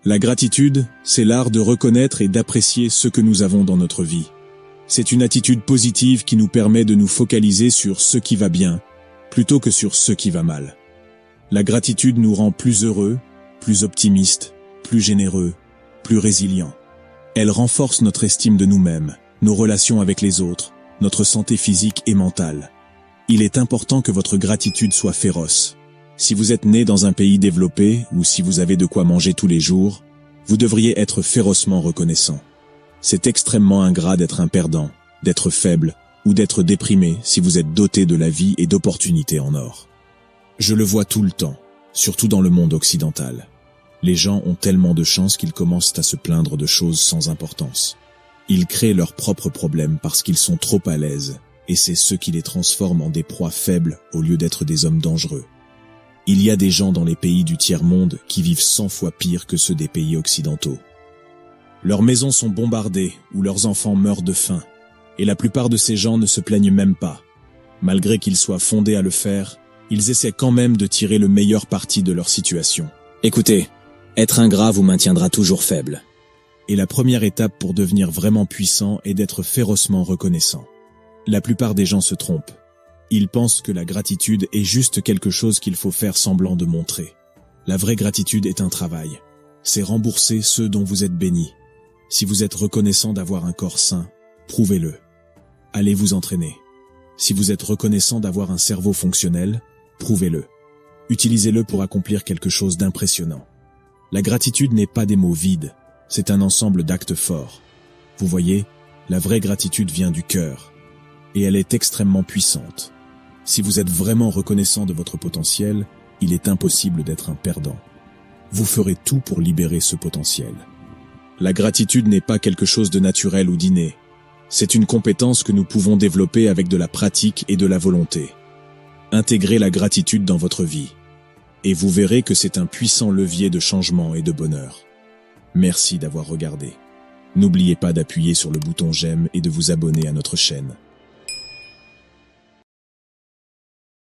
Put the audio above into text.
La gratitude, c'est l'art de reconnaître et d'apprécier ce que nous avons dans notre vie. C'est une attitude positive qui nous permet de nous focaliser sur ce qui va bien, plutôt que sur ce qui va mal. La gratitude nous rend plus heureux, plus optimistes, plus généreux, plus résilients. Elle renforce notre estime de nous-mêmes, nos relations avec les autres, notre santé physique et mentale. Il est important que votre gratitude soit féroce. Si vous êtes né dans un pays développé ou si vous avez de quoi manger tous les jours, vous devriez être férocement reconnaissant. C'est extrêmement ingrat d'être un perdant, d'être faible ou d'être déprimé si vous êtes doté de la vie et d'opportunités en or. Je le vois tout le temps, surtout dans le monde occidental. Les gens ont tellement de chance qu'ils commencent à se plaindre de choses sans importance. Ils créent leurs propres problèmes parce qu'ils sont trop à l'aise, et c'est ce qui les transforme en des proies faibles au lieu d'être des hommes dangereux. Il y a des gens dans les pays du tiers-monde qui vivent 100 fois pire que ceux des pays occidentaux. Leurs maisons sont bombardées ou leurs enfants meurent de faim, et la plupart de ces gens ne se plaignent même pas. Malgré qu'ils soient fondés à le faire, ils essaient quand même de tirer le meilleur parti de leur situation. Écoutez, être ingrat vous maintiendra toujours faible. Et la première étape pour devenir vraiment puissant est d'être férocement reconnaissant. La plupart des gens se trompent. Ils pensent que la gratitude est juste quelque chose qu'il faut faire semblant de montrer. La vraie gratitude est un travail. C'est rembourser ceux dont vous êtes bénis. Si vous êtes reconnaissant d'avoir un corps sain, prouvez-le. Allez vous entraîner. Si vous êtes reconnaissant d'avoir un cerveau fonctionnel, prouvez-le. Utilisez-le pour accomplir quelque chose d'impressionnant. La gratitude n'est pas des mots vides, c'est un ensemble d'actes forts. Vous voyez, la vraie gratitude vient du cœur, et elle est extrêmement puissante. Si vous êtes vraiment reconnaissant de votre potentiel, il est impossible d'être un perdant. Vous ferez tout pour libérer ce potentiel. La gratitude n'est pas quelque chose de naturel ou d'inné. C'est une compétence que nous pouvons développer avec de la pratique et de la volonté. Intégrez la gratitude dans votre vie, et vous verrez que c'est un puissant levier de changement et de bonheur. Merci d'avoir regardé. N'oubliez pas d'appuyer sur le bouton j'aime et de vous abonner à notre chaîne.